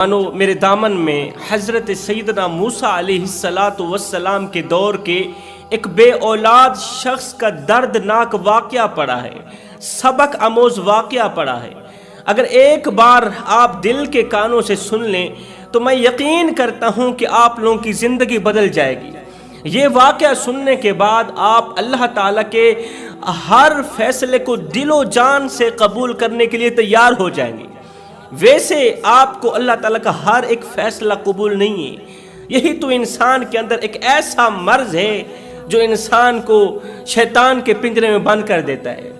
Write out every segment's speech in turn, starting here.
میرے دامن میں حضرت سیدنا موسیٰ علیہ السلام کے دور کے ایک بے اولاد شخص کا دردناک واقعہ پڑا ہے، سبق آموز واقعہ پڑا ہے۔ اگر ایک بار آپ دل کے کانوں سے سن لیں تو میں یقین کرتا ہوں کہ آپ لوگوں کی زندگی بدل جائے گی۔ یہ واقعہ سننے کے بعد آپ اللہ تعالیٰ کے ہر فیصلے کو دل و جان سے قبول کرنے کے لیے تیار ہو جائیں گے۔ ویسے آپ کو اللہ تعالیٰ کا ہر ایک فیصلہ قبول نہیں ہے۔ یہی تو انسان کے اندر ایک ایسا مرض ہے جو انسان کو شیطان کے پنجرے میں بند کر دیتا ہے۔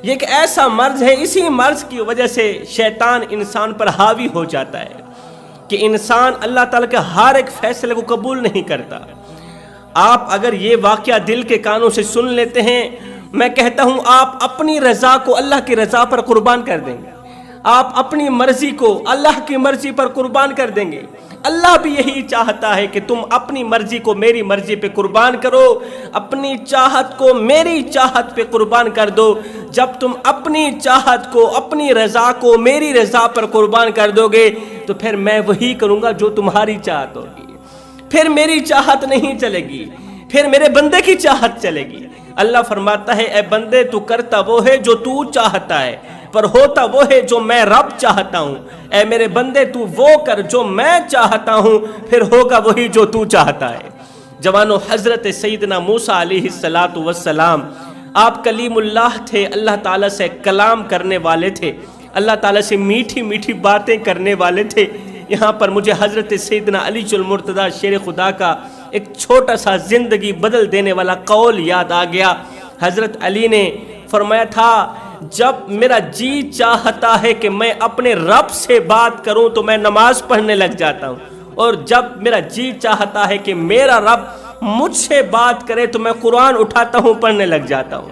یہ ایک ایسا مرض ہے، اسی مرض کی وجہ سے شیطان انسان پر حاوی ہو جاتا ہے کہ انسان اللہ تعالیٰ کے ہر ایک فیصلے کو قبول نہیں کرتا۔ آپ اگر یہ واقعہ دل کے کانوں سے سن لیتے ہیں، میں کہتا ہوں آپ اپنی رضا کو اللہ کی رضا پر قربان کر دیں گے، آپ اپنی مرضی کو اللہ کی مرضی پر قربان کر دیں گے۔ اللہ بھی یہی چاہتا ہے کہ تم اپنی مرضی کو میری مرضی پہ قربان کرو، اپنی چاہت کو میری چاہت پہ قربان کر دو۔ جب تم اپنی چاہت کو، اپنی رضا کو میری رضا پر قربان کر دو گے تو پھر میں وہی کروں گا جو تمہاری چاہت ہوگی۔ پھر میری چاہت نہیں چلے گی، پھر میرے بندے کی چاہت چلے گی۔ اللہ فرماتا ہے، اے بندے تو کرتا وہ ہے جو تو چاہتا ہے، پر ہوتا وہ ہے جو میں رب چاہتا ہوں۔ اے میرے بندے تو وہ کر جو میں چاہتا ہوں، پھر ہوگا وہی جو تو چاہتا ہے۔ جوانو، حضرت سیدنا موسیٰ علیہ السلام آپ کلیم اللہ تھے، اللہ تعالیٰ سے کلام کرنے والے تھے، اللہ تعالیٰ سے میٹھی میٹھی باتیں کرنے والے تھے۔ یہاں پر مجھے حضرت سیدنا علی المرتضیٰ شیر خدا کا ایک چھوٹا سا زندگی بدل دینے والا قول یاد آ گیا۔ حضرت علی نے فرمایا تھا، جب میرا جی چاہتا ہے کہ میں اپنے رب سے بات کروں تو میں نماز پڑھنے لگ جاتا ہوں، اور جب میرا جی چاہتا ہے کہ میرا رب مجھ سے بات کرے تو میں قرآن اٹھاتا ہوں، پڑھنے لگ جاتا ہوں۔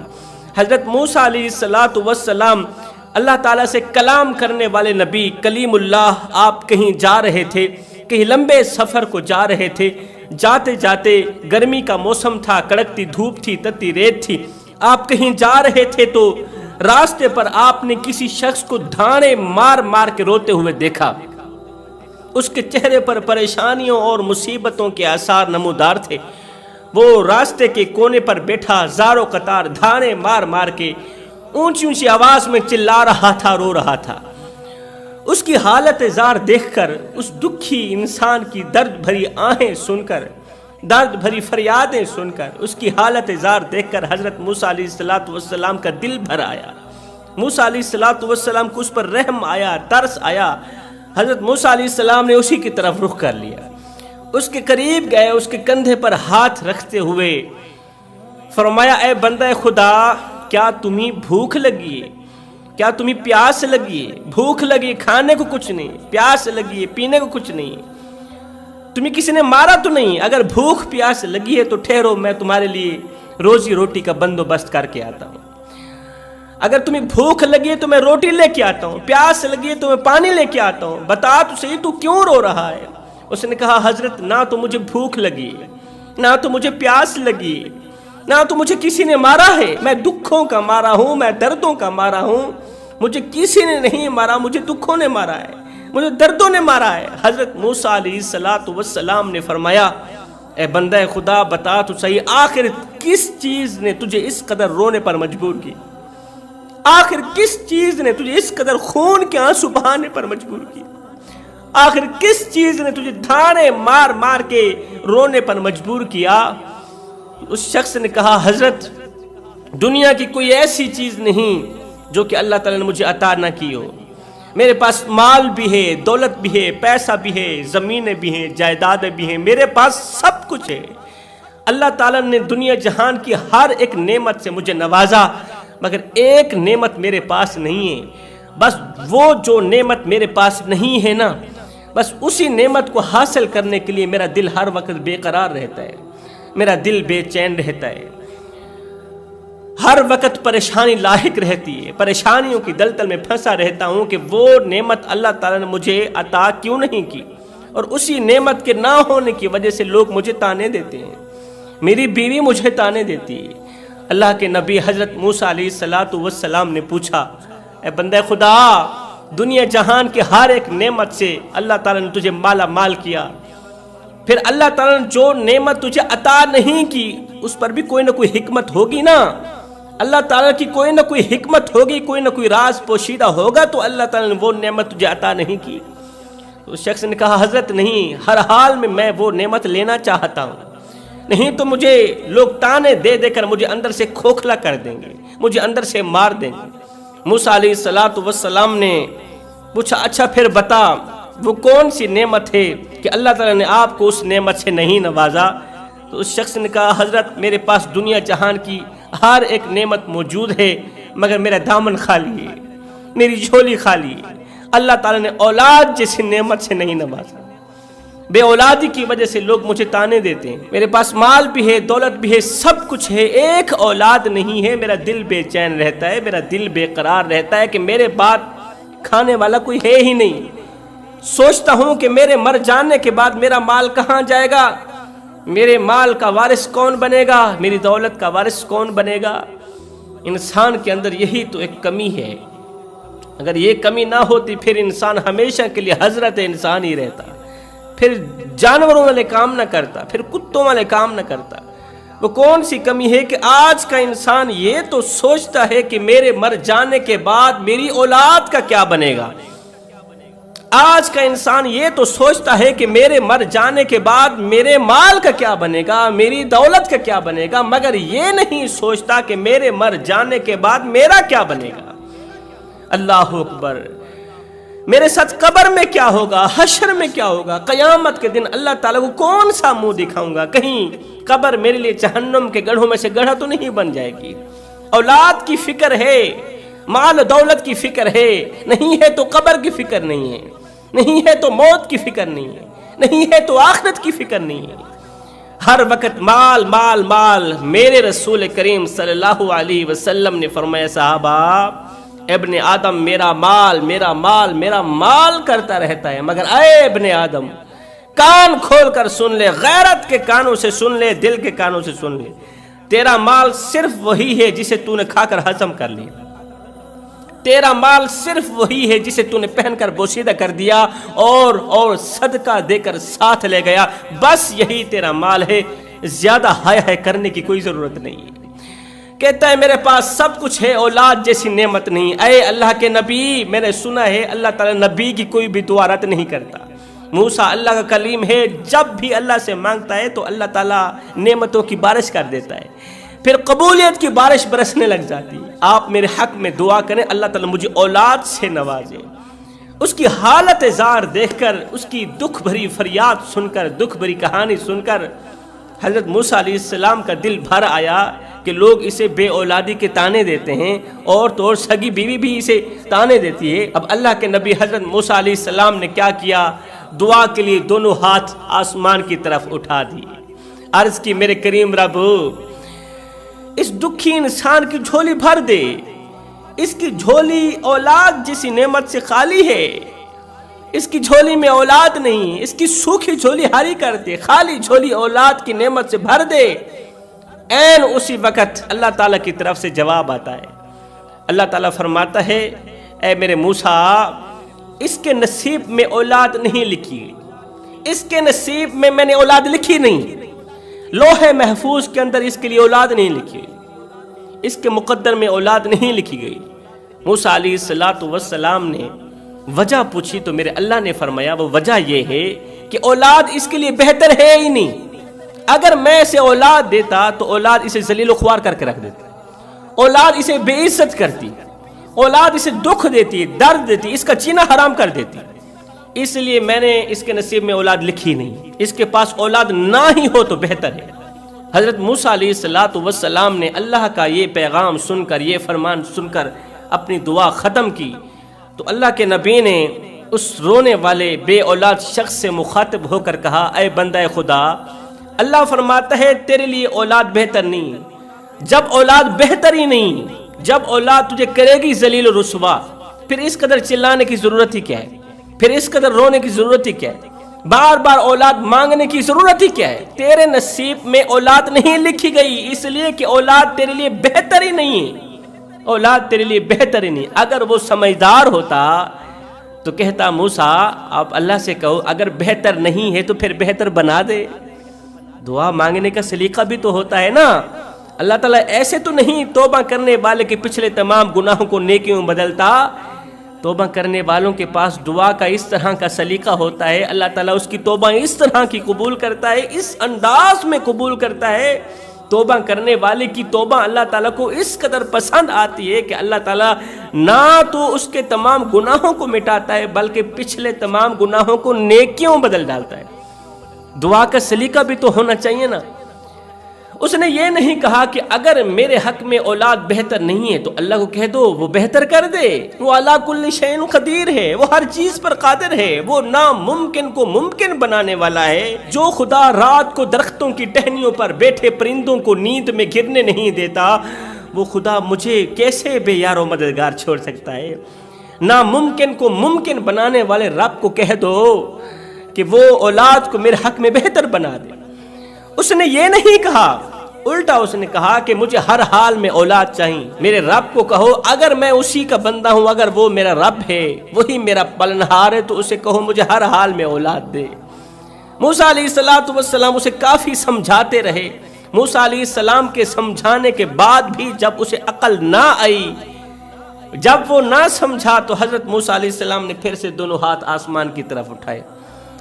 حضرت موسیٰ علیہ السلام اللہ تعالیٰ سے کلام کرنے والے نبی، کلیم اللہ، آپ کہیں جا رہے تھے، کہیں لمبے سفر کو جا رہے تھے۔ جاتے جاتے گرمی کا موسم تھا، کڑکتی دھوپ تھی، تتی ریت تھی، آپ کہیں جا رہے تھے تو راستے پر آپ نے کسی شخص کو دھانے مار مار کے روتے ہوئے دیکھا۔ اس کے چہرے پر پریشانیوں اور مصیبتوں کے آثار نمودار تھے۔ وہ راستے کے کونے پر بیٹھا زاروں قطار دھانے مار مار کے اونچی اونچی آواز میں چلا رہا تھا، رو رہا تھا۔ اس کی حالت زار دیکھ کر، اس دکھی انسان کی درد بھری آہیں سن کر، درد بھری فریادیں سن کر، اس کی حالت زار دیکھ کر حضرت موسیٰ علیہ السلام کا دل بھر آیا۔ موسیٰ علیہ السلام کو اس پر رحم آیا، ترس آیا۔ حضرت موسیٰ علیہ السلام نے اسی کی طرف رخ کر لیا، اس کے قریب گئے، اس کے کندھے پر ہاتھ رکھتے ہوئے فرمایا، اے بندہ خدا، کیا تمہیں بھوک لگی ہے؟ کیا تمہیں پیاس لگی ہے؟ بھوک لگی، کھانے کو کچھ نہیں، پیاس لگی ہے، پینے کو کچھ نہیں، تمہیں کسی نے مارا تو نہیں؟ اگر بھوک پیاس لگی ہے تو ٹھہرو، میں تمہارے لیے روزی روٹی کا بندوبست کر کے آتا ہوں۔ اگر تمہیں بھوک لگی ہے تو میں روٹی لے کے آتا ہوں، پیاس لگی ہے تو میں پانی لے کے آتا ہوں، بتا تو صحیح تو کیوں رو رہا ہے؟ اس نے کہا، حضرت نہ تو مجھے بھوک لگی ہے، نہ تو مجھے پیاس لگی ہے، نہ تو مجھے کسی نے مارا ہے۔ میں دکھوں کا مارا ہوں، میں دردوں کا مارا ہوں، مجھے کسی نے نہیں مارا، مجھے دکھوں نے مارا ہے، مجھے دردوں نے مارا ہے۔ حضرت موسیٰ علیہ السلام نے فرمایا، اے بندہ خدا، بتا تو صحیح، آخر کس چیز نے تجھے اس قدر رونے پر مجبور کی؟ آخر کس چیز نے تجھے اس قدر خون کے آنسو بہانے پر مجبور کی؟ آخر کس چیز نے تجھے دھانے مار مار کے رونے پر مجبور کیا؟ اس شخص نے کہا، حضرت دنیا کی کوئی ایسی چیز نہیں جو کہ اللہ تعالیٰ نے مجھے عطا نہ کی ہو۔ میرے پاس مال بھی ہے، دولت بھی ہے، پیسہ بھی ہے، زمینیں بھی ہیں، جائیدادیں بھی ہیں، میرے پاس سب کچھ ہے۔ اللہ تعالیٰ نے دنیا جہان کی ہر ایک نعمت سے مجھے نوازا، مگر ایک نعمت میرے پاس نہیں ہے۔ بس وہ جو نعمت میرے پاس نہیں ہے نا، بس اسی نعمت کو حاصل کرنے کے لیے میرا دل ہر وقت بے قرار رہتا ہے، میرا دل بے چین رہتا ہے، ہر وقت پریشانی لاحق رہتی ہے، پریشانیوں کی دلدل میں پھنسا رہتا ہوں کہ وہ نعمت اللہ تعالیٰ نے مجھے عطا کیوں نہیں کی، اور اسی نعمت کے نہ ہونے کی وجہ سے لوگ مجھے تانے دیتے ہیں، میری بیوی مجھے تانے دیتی ہے۔ اللہ کے نبی حضرت موسیٰ علیہ السلام نے پوچھا، اے بندہ خدا، دنیا جہان کے ہر ایک نعمت سے اللہ تعالیٰ نے تجھے مالا مال کیا، پھر اللہ تعالیٰ نے جو نعمت تجھے عطا نہیں کی اس پر بھی کوئی نہ کوئی حکمت ہوگی نا، اللہ تعالیٰ کی کوئی نہ کوئی حکمت ہوگی، کوئی نہ کوئی راز پوشیدہ ہوگا، تو اللہ تعالیٰ نے وہ نعمت تجھے عطا نہیں کی۔ تو اس شخص نے کہا حضرت نہیں، ہر حال میں وہ نعمت لینا چاہتا ہوں، نہیں تو مجھے لوگ تانے دے دے کر مجھے اندر سے کھوکھلا کر دیں گے، مجھے اندر سے مار دیں گے۔ موسیٰ علیہ السلام نے پوچھا اچھا پھر بتا وہ کون سی نعمت ہے کہ اللہ تعالیٰ نے آپ کو اس نعمت سے نہیں نوازا؟ تو اس شخص نے کہا حضرت میرے پاس دنیا جہان کی ہر ایک نعمت موجود ہے، مگر میرا دامن خالی ہے، میری جھولی خالی ہے، اللہ تعالیٰ نے اولاد جیسی نعمت سے نہیں نوازا۔ بے اولادی کی وجہ سے لوگ مجھے تانے دیتے ہیں، میرے پاس مال بھی ہے، دولت بھی ہے، سب کچھ ہے، ایک اولاد نہیں ہے، میرا دل بے چین رہتا ہے، میرا دل بے قرار رہتا ہے کہ میرے بعد کھانے والا کوئی ہے ہی نہیں۔ سوچتا ہوں کہ میرے مر جانے کے بعد میرا مال کہاں جائے گا، میرے مال کا وارث کون بنے گا، میری دولت کا وارث کون بنے گا۔ انسان کے اندر یہی تو ایک کمی ہے، اگر یہ کمی نہ ہوتی پھر انسان ہمیشہ کے لیے حضرت انسان ہی رہتا، پھر جانوروں والے کام نہ کرتا، پھر کتوں والے کام نہ کرتا۔ وہ کون سی کمی ہے کہ آج کا انسان یہ تو سوچتا ہے کہ میرے مر جانے کے بعد میری اولاد کا کیا بنے گا، آج کا انسان یہ تو سوچتا ہے کہ میرے مر جانے کے بعد میرے مال کا کیا بنے گا، میری دولت کا کیا بنے گا، مگر یہ نہیں سوچتا کہ میرے مر جانے کے بعد میرا کیا بنے گا۔ اللہ اکبر، میرے ساتھ قبر میں کیا ہوگا، حشر میں کیا ہوگا، قیامت کے دن اللہ تعالیٰ کو کون سا منہ دکھاؤں گا، کہیں قبر میرے لیے جہنم کے گڑھوں میں سے گڑھا تو نہیں بن جائے گی۔ اولاد کی فکر ہے، مال دولت کی فکر ہے، نہیں ہے تو قبر کی فکر نہیں ہے، نہیں ہے تو موت کی فکر نہیں ہے، نہیں ہے تو آخرت کی فکر نہیں ہے، ہر وقت مال مال مال۔ میرے رسول کریم صلی اللہ علیہ وسلم نے فرمایا صحابہ ابن آدم میرا مال میرا مال میرا مال کرتا رہتا ہے، مگر اے ابن آدم کان کھول کر سن لے، غیرت کے کانوں سے سن لے، دل کے کانوں سے سن لے، تیرا مال صرف وہی ہے جسے تو نے کھا کر ہضم کر لیا، تیرا مال صرف وہی ہے جسے تو نے پہن کر بوسیدہ کر دیا اور صدقہ دے کر ساتھ لے گیا، بس یہی تیرا مال ہے، زیادہ ہائے ہائے کرنے کی کوئی ضرورت نہیں ہے۔ کہتا ہے میرے پاس سب کچھ ہے، اولاد جیسی نعمت نہیں۔ اے اللہ کے نبی، میں نے سنا ہے اللہ تعالیٰ نبی کی کوئی بھی دعا رد نہیں کرتا۔ موسیٰ اللہ کا کلیم ہے، جب بھی اللہ سے مانگتا ہے تو اللہ تعالیٰ نعمتوں کی بارش کر دیتا ہے، پھر قبولیت کی بارش برسنے لگ جاتی ہے۔ آپ میرے حق میں دعا کریں اللہ تعالیٰ مجھے اولاد سے نوازے۔ اس کی حالت زار دیکھ کر، اس کی دکھ بھری فریاد سن کر، دکھ بھری کہانی سن کر حضرت موسیٰ علیہ السلام کا دل بھر آیا کہ لوگ اسے بے اولادی کے تانے دیتے ہیں، اور تو اور سگی بیوی بھی اسے تانے دیتی ہے۔ اب اللہ کے نبی حضرت موسیٰ علیہ السلام نے کیا کیا، دعا کے لیے دونوں ہاتھ آسمان کی طرف اٹھا دیے، عرض کی میرے کریم رب اس دکھی انسان کی جھولی بھر دے، اس کی جھولی اولاد جیسی نعمت سے خالی ہے، اس کی جھولی میں اولاد نہیں، اس کی سوکھی جھولی ہاری کر دے، خالی جھولی اولاد کی نعمت سے بھر دے۔ این اسی وقت اللہ تعالیٰ کی طرف سے جواب آتا ہے، اللہ تعالیٰ فرماتا ہے اے میرے موسیٰ اس کے نصیب میں اولاد نہیں لکھی، اس کے نصیب میں نے اولاد لکھی نہیں، لوح محفوظ کے اندر اس کے لیے اولاد نہیں لکھی، اس کے مقدر میں اولاد نہیں لکھی گئی۔ موسیٰ علیہ السلام نے وجہ پوچھی تو میرے اللہ نے فرمایا وہ وجہ یہ ہے کہ اولاد اس کے لیے بہتر ہے ہی نہیں، اگر میں اسے اولاد دیتا تو اولاد اسے ذلیل و خوار کر کے رکھ دیتا، اولاد اسے بے عزت کرتی، اولاد اسے دکھ دیتی، درد دیتی، اس کا جینا حرام کر دیتی، اس لیے میں نے اس کے نصیب میں اولاد لکھی نہیں، اس کے پاس اولاد نہ ہی ہو تو بہتر ہے۔ حضرت موسیٰ علیہ السلام نے اللہ کا یہ پیغام سن کر، یہ فرمان سن کر اپنی دعا ختم کی تو اللہ کے نبی نے اس رونے والے بے اولاد شخص سے مخاطب ہو کر کہا اے بندہ خدا، اللہ فرماتا ہے تیرے لیے اولاد بہتر نہیں، جب اولاد بہتر ہی نہیں، جب اولاد تجھے کرے گی ذلیل و رسوا، پھر اس قدر چلانے کی ضرورت ہی کیا ہے، پھر اس قدر رونے کی ضرورت ہی کیا ہے، بار بار اولاد مانگنے کی ضرورت ہی کیا ہے؟ تیرے نصیب میں اولاد نہیں لکھی گئی اس لیے کہ اولاد تیرے لیے بہتر ہی نہیں ہے، اولاد تیرے لیے بہتر ہی نہیں۔ اگر وہ سمجھدار ہوتا تو کہتا موسیٰ آپ اللہ سے کہو اگر بہتر نہیں ہے تو پھر بہتر بنا دے. دعا مانگنے کا سلیقہ بھی تو ہوتا ہے نا. اللہ تعالیٰ ایسے تو نہیں توبہ کرنے والے کے پچھلے تمام گناہوں کو نیکیوں میں بدلتا. توبہ کرنے والوں کے پاس دعا کا اس طرح کا سلیقہ ہوتا ہے. اللہ تعالیٰ اس کی توبہ اس طرح کی قبول کرتا ہے, اس انداز میں قبول کرتا ہے. توبہ کرنے والے کی توبہ اللہ تعالیٰ کو اس قدر پسند آتی ہے کہ اللہ تعالیٰ نہ تو اس کے تمام گناہوں کو مٹاتا ہے بلکہ پچھلے تمام گناہوں کو نیکیوں بدل ڈالتا ہے. دعا کا سلیقہ بھی تو ہونا چاہیے نا. اس نے یہ نہیں کہا کہ اگر میرے حق میں اولاد بہتر نہیں ہے تو اللہ کو کہہ دو وہ بہتر کر دے. وہ علی کل شیء قدیر ہے, وہ ہر چیز پر قادر ہے, وہ ناممکن کو ممکن بنانے والا ہے. جو خدا رات کو درختوں کی ٹہنیوں پر بیٹھے پرندوں کو نیند میں گرنے نہیں دیتا, وہ خدا مجھے کیسے بے یار و مددگار چھوڑ سکتا ہے. ناممکن کو ممکن بنانے والے رب کو کہہ دو کہ وہ اولاد کو میرے حق میں بہتر بنا دے. اس نے یہ نہیں کہا, الٹا اس نے کہا کہ مجھے ہر حال میں اولاد چاہیے. میرے رب کو کہو اگر میں اسی کا بندہ ہوں, اگر وہ میرا رب ہے, وہی میرا پالنہار ہے, تو اسے کہو مجھے ہر حال میں اولاد دے. موسیٰ علیہ السلام اسے کافی سمجھاتے رہے. موسیٰ علیہ السلام کے سمجھانے کے بعد بھی جب اسے عقل نہ آئی, جب وہ نہ سمجھا, تو حضرت موسیٰ علیہ السلام نے پھر سے دونوں ہاتھ آسمان کی طرف اٹھائے,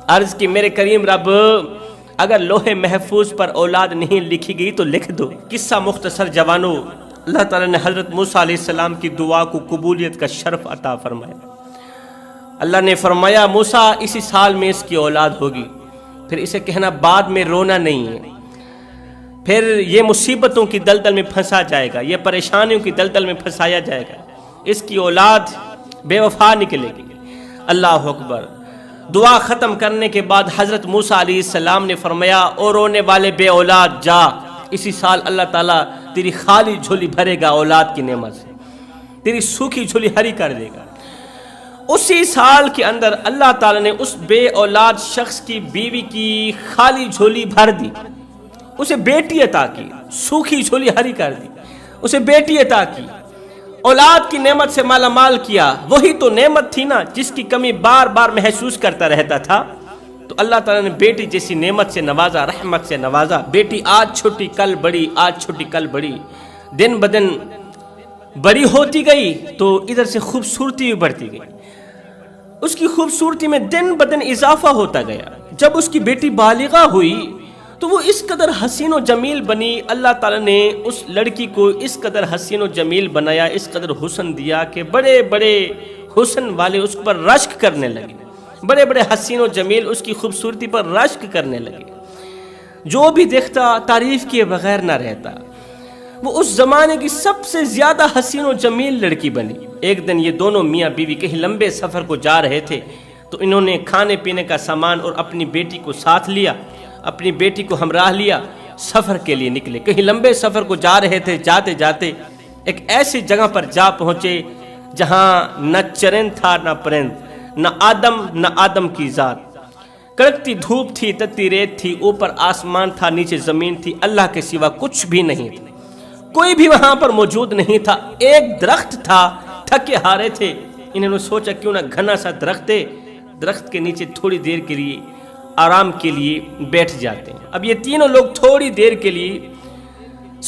عرض کی میرے کریم رب اگر لوح محفوظ پر اولاد نہیں لکھی گئی تو لکھ دو. قصہ مختصر جوانو, اللہ تعالیٰ نے حضرت موسیٰ علیہ السلام کی دعا کو قبولیت کا شرف عطا فرمایا. اللہ نے فرمایا موسیٰ اسی سال میں اس کی اولاد ہوگی. پھر اسے کہنا بعد میں رونا نہیں ہے, پھر یہ مصیبتوں کی دلدل میں پھنسا جائے گا, یہ پریشانیوں کی دلدل میں پھنسایا جائے گا, اس کی اولاد بے وفا نکلے گی. اللہ اکبر. دعا ختم کرنے کے بعد حضرت موسیٰ علیہ السلام نے فرمایا او رونے والے بے اولاد جا, اسی سال اللہ تعالیٰ تیری خالی جھولی بھرے گا اولاد کی نعمت سے, تیری سوکھی جھولی ہری کر دے گا. اسی سال کے اندر اللہ تعالیٰ نے اس بے اولاد شخص کی بیوی کی خالی جھولی بھر دی, اسے بیٹی عطا کی, سوکھی جھولی ہری کر دی, اسے بیٹی عطا کی, اولاد کی نعمت سے مالا مال کیا. وہی تو نعمت تھی نا جس کی کمی بار بار محسوس کرتا رہتا تھا. تو اللہ تعالیٰ نے بیٹی جیسی نعمت سے نوازا, رحمت سے نوازا. بیٹی آج چھوٹی کل بڑی, آج چھوٹی کل بڑی, دن بدن بڑی ہوتی گئی تو ادھر سے خوبصورتی بھی بڑھتی گئی. اس کی خوبصورتی میں دن بدن اضافہ ہوتا گیا. جب اس کی بیٹی بالغہ ہوئی تو وہ اس قدر حسین و جمیل بنی. اللہ تعالیٰ نے اس لڑکی کو اس قدر حسین و جمیل بنایا, اس قدر حسن دیا کہ بڑے بڑے حسن والے اس پر رشک کرنے لگے, بڑے بڑے حسین و جمیل اس کی خوبصورتی پر رشک کرنے لگے. جو بھی دیکھتا تعریف کیے بغیر نہ رہتا. وہ اس زمانے کی سب سے زیادہ حسین و جمیل لڑکی بنی. ایک دن یہ دونوں میاں بیوی کہیں لمبے سفر کو جا رہے تھے, تو انہوں نے کھانے پینے کا سامان اور اپنی بیٹی کو ساتھ لیا, اپنی بیٹی کو ہمراہ لیا, سفر کے لیے نکلے. کہیں لمبے سفر کو جا رہے تھے. جاتے جاتے ایک ایسی جگہ پر جا پہنچے جہاں نہ چرند تھا نہ پرند, نہ آدم کی ذات. کڑکتی دھوپ تھی, تتی ریت تھی, اوپر آسمان تھا, نیچے زمین تھی, اللہ کے سوا کچھ بھی نہیں تھا. کوئی بھی وہاں پر موجود نہیں تھا. ایک درخت تھا, تھکے ہارے تھے. انہوں نے سوچا کیوں نہ گھنا سا درخت ہے, درخت کے نیچے تھوڑی دیر کے لیے آرام کے لیے بیٹھ جاتے ہیں. اب یہ تینوں لوگ تھوڑی دیر کے لیے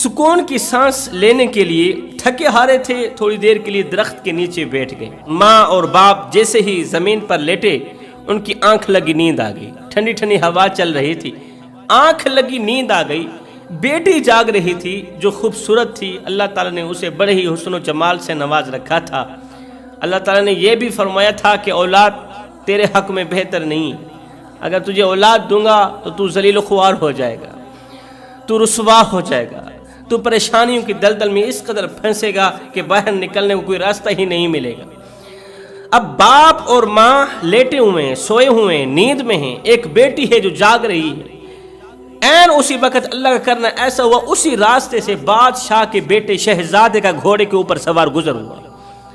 سکون کی سانس لینے کے لیے تھکے ہارے تھے, تھوڑی دیر کے لیے درخت کے نیچے بیٹھ گئے. ماں اور باپ جیسے ہی زمین پر لیٹے ان کی آنکھ لگی نیند آ گئی. ٹھنڈی ٹھنڈی ہوا چل رہی تھی, آنکھ لگی نیند آ گئی. بیٹی جاگ رہی تھی جو خوبصورت تھی. اللہ تعالیٰ نے اسے بڑے ہی حسن و جمال سے نواز رکھا تھا. اللہ تعالیٰ نے یہ بھی فرمایا تھا کہ اولاد تیرے حق میں بہتر نہیں, اگر تجھے اولاد دوں گا تو تو ذلیل و خوار ہو جائے گا, تو رسوا ہو جائے گا, تو پریشانیوں کی دلدل میں اس قدر پھنسے گا کہ باہر نکلنے کو کوئی راستہ ہی نہیں ملے گا. اب باپ اور ماں لیٹے ہوئے ہیں, سوئے ہوئے ہیں, نیند میں ہیں. ایک بیٹی ہے جو جاگ رہی ہے. این اسی وقت اللہ کا کرنا ایسا ہوا, اسی راستے سے بادشاہ کے بیٹے شہزادے کا گھوڑے کے اوپر سوار گزر ہوا.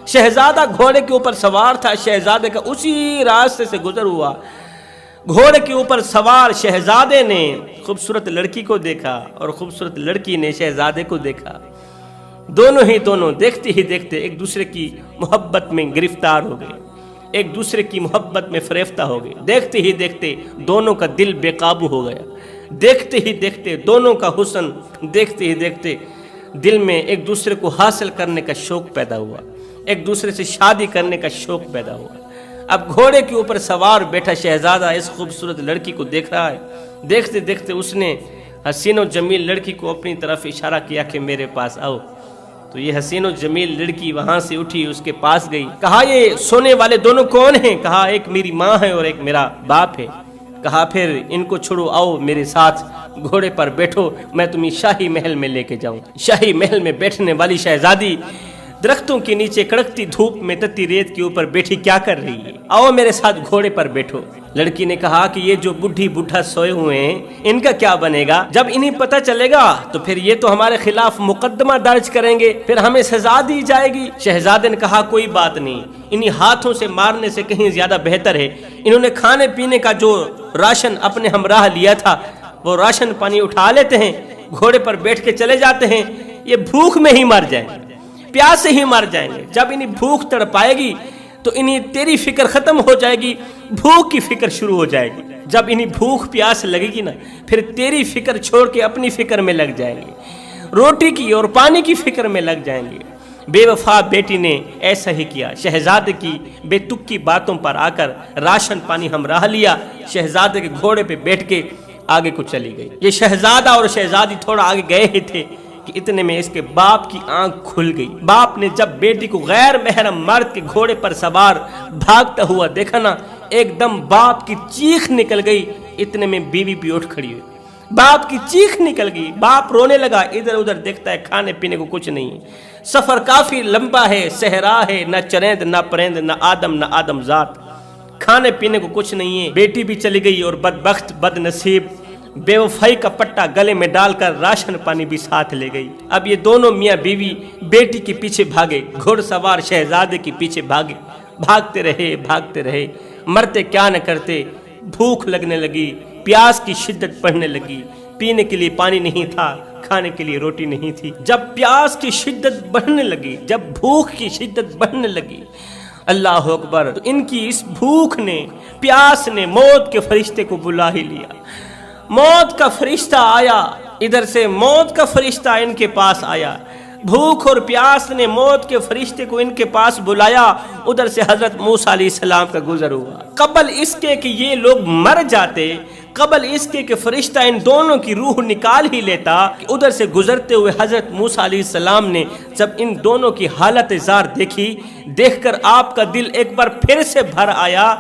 شہزادہ گھوڑے کے اوپر سوار تھا, شہزادے کا اسی راستے سے گزر ہوا. گھوڑے کے اوپر سوار شہزادے نے خوبصورت لڑکی کو دیکھا اور خوبصورت لڑکی نے شہزادے کو دیکھا. دونوں دیکھتے ہی دیکھتے ایک دوسرے کی محبت میں گرفتار ہو گئے, ایک دوسرے کی محبت میں فریفتہ ہو گئے۔ دیکھتے ہی دیکھتے دونوں کا دل بے قابو ہو گیا، دیکھتے ہی دیکھتے دونوں کا حسن، دیکھتے ہی دیکھتے دل میں ایک دوسرے کو حاصل کرنے کا شوق پیدا ہوا، ایک دوسرے سے شادی کرنے کا شوق پیدا ہوا۔ اب گھوڑے کے اوپر سوار بیٹھا شہزادہ اس خوبصورت لڑکی کو دیکھ رہا ہے، دیکھتے دیکھتے اس نے حسین و جمیل لڑکی کو اپنی طرف اشارہ کیا کہ میرے پاس آؤ۔ تو یہ حسین و جمیل لڑکی وہاں سے اٹھی، اس کے پاس گئی، کہا یہ سونے والے دونوں کون ہیں؟ کہا ایک میری ماں ہے اور ایک میرا باپ ہے۔ کہا پھر ان کو چھوڑو، آؤ میرے ساتھ گھوڑے پر بیٹھو، میں تمہیں شاہی محل میں لے کے جاؤں۔ شاہی محل میں بیٹھنے والی شہزادی درختوں کے نیچے کڑکتی دھوپ میں تتی ریت کے اوپر بیٹھی کیا کر رہی ہے؟ آؤ میرے ساتھ گھوڑے پر بیٹھو۔ لڑکی نے کہا کہ یہ جو بڈھی بڈھا سوئے ہوئے ہیں ان کا کیا بنے گا؟ جب انہیں پتہ چلے گا تو پھر یہ تو ہمارے خلاف مقدمہ درج کریں گے، پھر ہمیں سزا دی جائے گی۔ شہزادے نے کہا کوئی بات نہیں، انہیں ہاتھوں سے مارنے سے کہیں زیادہ بہتر ہے، انہوں نے کھانے پینے کا جو راشن اپنے ہمراہ لیا تھا وہ راشن پانی اٹھا لیتے ہیں، گھوڑے پر بیٹھ کے چلے جاتے ہیں، یہ بھوک میں ہی مر جائیں گے، پیاس سے ہی مر جائیں گے۔ جب انہیں بھوک تڑپائے گی تو انہیں تیری فکر ختم ہو جائے گی، بھوک کی فکر شروع ہو جائے گی۔ جب انہیں بھوک پیاس لگے گی نا، پھر تیری فکر چھوڑ کے اپنی فکر میں لگ جائیں گے، روٹی کی اور پانی کی فکر میں لگ جائیں گے۔ بے وفا بیٹی نے ایسا ہی کیا، شہزادے کی بے تک کی باتوں پر آ کر راشن پانی ہمراہ لیا، شہزادے کے گھوڑے پہ بیٹھ کے آگے کو چلی گئی۔ یہ شہزادہ اور شہزادی تھوڑا آگے گئے ہی تھے کہ اتنے میں اس کے باپ کی آنکھ کھل گئی۔ باپ نے جب بیٹی کو غیر محرم مرد کے گھوڑے پر سوار بھاگتا ہوا دیکھا نا، ایک دم باپ کی چیخ نکل گئی، اتنے میں بیوی بھی اٹھ کھڑی ہوئی، باپ کی چیخ نکل گئی، باپ رونے لگا، ادھر ادھر دیکھتا ہے، کھانے پینے کو کچھ نہیں، سفر کافی لمبا ہے، صحرا ہے، نہ چرند نہ پرند نہ آدم ذات، کھانے پینے کو کچھ نہیں ہے۔ بیٹی بھی چلی گئی اور بدبخت بد نصیب بے وفائی کا پٹا گلے میں ڈال کر راشن پانی بھی ساتھ لے گئی۔ اب یہ دونوں میاں بیوی بیٹی کے پیچھے بھاگے، گھوڑ سوار شہزادے کے پیچھے بھاگے، بھاگتے رہے، مرتے کیا نہ کرتے، بھوک لگنے لگی، پیاس کی شدت بڑھنے لگی، پینے کے لیے پانی نہیں تھا، کھانے کے لیے روٹی نہیں تھی۔ جب پیاس کی شدت بڑھنے لگی، جب بھوک کی شدت بڑھنے لگی، اللہ اکبر، تو ان کی اس بھوک نے، پیاس نے موت کے فرشتے کو بلا ہی لیا۔ موت کا فرشتہ آیا، ادھر سے موت کا فرشتہ ان کے پاس آیا، بھوک اور پیاس نے موت کے فرشتے کو ان کے پاس بلایا، ادھر سے حضرت موسیٰ علیہ السلام کا گزر ہوا۔ قبل اس کے کہ یہ لوگ مر جاتے، قبل اس کے کہ فرشتہ ان دونوں کی روح نکال ہی لیتا، ادھر سے گزرتے ہوئے حضرت موسیٰ علیہ السلام نے جب ان دونوں کی حالت زار دیکھی، دیکھ کر آپ کا دل ایک بار پھر سے بھر آیا،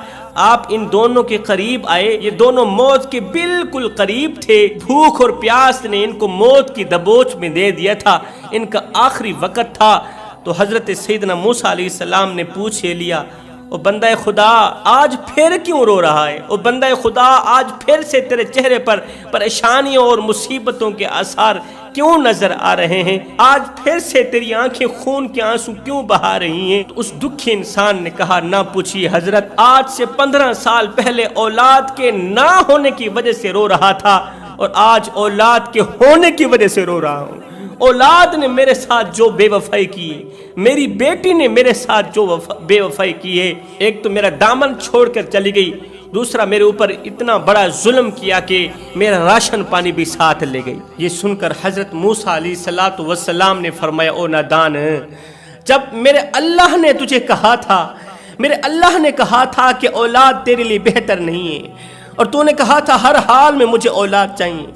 آپ ان دونوں کے قریب آئے، یہ دونوں موت کے بالکل قریب تھے، بھوک اور پیاس نے ان کو موت کی دبوچ میں دے دیا تھا، ان کا آخری وقت تھا۔ تو حضرت سیدنا موسیٰ علیہ السلام نے پوچھ لیا، او بندہ خدا آج پھر کیوں رو رہا ہے؟ او بندہ خدا آج پھر سے تیرے چہرے پر پریشانیوں اور مصیبتوں کے آثار کیوں نظر آ رہے ہیں؟ آج پھر سے تیری آنکھیں خون کے آنسو کیوں بہا رہی ہیں؟ تو اس دکھی انسان نے کہا، نہ پوچھیے حضرت، آج سے 15 سال پہلے اولاد کے نہ ہونے کی وجہ سے رو رہا تھا، اور آج اولاد کے ہونے کی وجہ سے رو رہا ہوں۔ اولاد نے میرے ساتھ جو بے وفائی کی ہے، میری بیٹی نے میرے ساتھ جو بے وفائی کی ہے، ایک تو میرا دامن چھوڑ کر چلی گئی، دوسرا میرے اوپر اتنا بڑا ظلم کیا کہ میرا راشن پانی بھی ساتھ لے گئی۔ یہ سن کر حضرت موسیٰ علیہ السلام نے فرمایا، او نادان، جب میرے اللہ نے تجھے کہا تھا، میرے اللہ نے کہا تھا کہ اولاد تیرے لیے بہتر نہیں ہے، اور تو نے کہا تھا ہر حال میں مجھے اولاد چاہیے،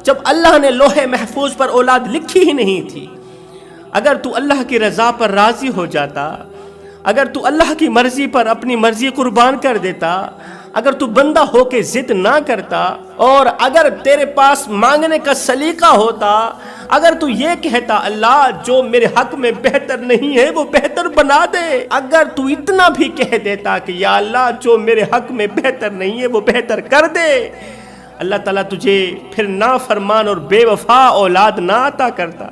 جب اللہ نے لوح محفوظ پر اولاد لکھی ہی نہیں تھی، اگر تو اللہ کی رضا پر راضی ہو جاتا، اگر تو اللہ کی مرضی پر اپنی مرضی قربان کر دیتا، اگر تو بندہ ہو کے ضد نہ کرتا، اور اگر تیرے پاس مانگنے کا سلیقہ ہوتا، اگر تو یہ کہتا اللہ جو میرے حق میں بہتر نہیں ہے وہ بہتر بنا دے، اگر تو اتنا بھی کہہ دیتا کہ یا اللہ جو میرے حق میں بہتر نہیں ہے وہ بہتر کر دے، اللہ تعالیٰ تجھے پھر نافرمان اور بے وفا اولاد نہ عطا کرتا،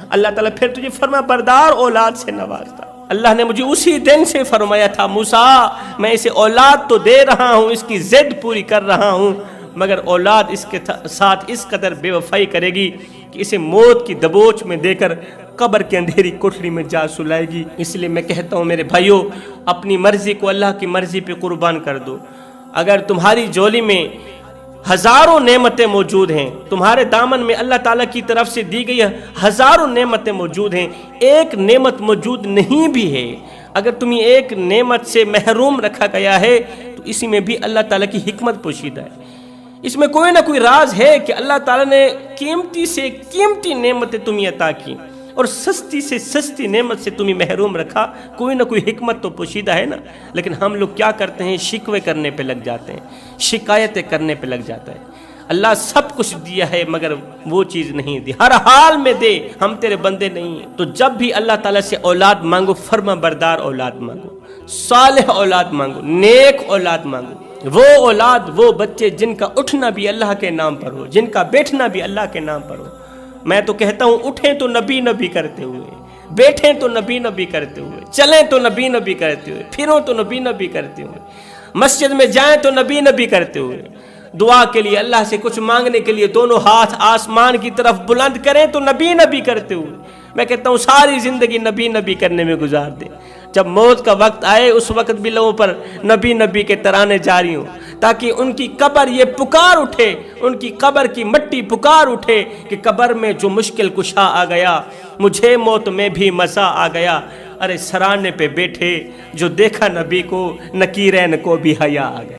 اللہ تعالیٰ پھر تجھے فرما بردار اولاد سے نوازتا۔ اللہ نے مجھے اسی دن سے فرمایا تھا، موسیٰ میں اسے اولاد تو دے رہا ہوں، اس کی ضد پوری کر رہا ہوں، مگر اولاد اس کے ساتھ اس قدر بے وفائی کرے گی کہ اسے موت کی دبوچ میں دے کر قبر کے اندھیری کوٹھری میں جا سلائے گی۔ اس لیے میں کہتا ہوں میرے بھائیوں، اپنی مرضی کو اللہ کی مرضی پہ قربان کر دو۔ اگر تمہاری جھولی میں ہزاروں نعمتیں موجود ہیں، تمہارے دامن میں اللہ تعالیٰ کی طرف سے دی گئی ہزاروں نعمتیں موجود ہیں، ایک نعمت موجود نہیں بھی ہے، اگر تمہیں ایک نعمت سے محروم رکھا گیا ہے تو اسی میں بھی اللہ تعالیٰ کی حکمت پوشیدہ ہے۔ اس میں کوئی نہ کوئی راز ہے کہ اللہ تعالیٰ نے قیمتی سے قیمتی نعمتیں تمہیں عطا کی اور سستی سے سستی نعمت سے تمہیں محروم رکھا، کوئی نہ کوئی حکمت تو پوشیدہ ہے نا۔ لیکن ہم لوگ کیا کرتے ہیں؟ شکوے کرنے پہ لگ جاتے ہیں، شکایتیں کرنے پہ لگ جاتا ہے۔ اللہ سب کچھ دیا ہے مگر وہ چیز نہیں دی، ہر حال میں دے، ہم تیرے بندے نہیں ہیں۔ تو جب بھی اللہ تعالیٰ سے اولاد مانگو، فرما بردار اولاد مانگو، صالح اولاد مانگو، نیک اولاد مانگو، وہ اولاد، وہ بچے جن کا اٹھنا بھی اللہ کے نام پر ہو، جن کا بیٹھنا بھی اللہ کے نام پر ہو۔ میں تو کہتا ہوں اٹھیں تو نبی نبی کرتے ہوئے، بیٹھیں تو نبی نبی کرتے ہوئے، چلیں تو نبی نبی کرتے ہوئے، پھروں تو نبی نبی کرتے ہوئے، مسجد میں جائیں تو نبی نبی کرتے ہوئے، دعا کے لیے اللہ سے کچھ مانگنے کے لیے دونوں ہاتھ آسمان کی طرف بلند کریں تو نبی نبی کرتے ہوئے۔ میں کہتا ہوں ساری زندگی نبی نبی کرنے میں گزار دیں، جب موت کا وقت آئے اس وقت بھی لوگوں پر نبی نبی کے ترانے جاری ہوں، تاکہ ان کی قبر یہ پکار اٹھے، ان کی قبر کی مٹی پکار اٹھے کہ قبر میں جو مشکل کشا آ گیا، مجھے موت میں بھی مزہ آ گیا۔ ارے سرانے پہ بیٹھے جو دیکھا نبی کو، نکیرین کو بھی حیا آ گیا۔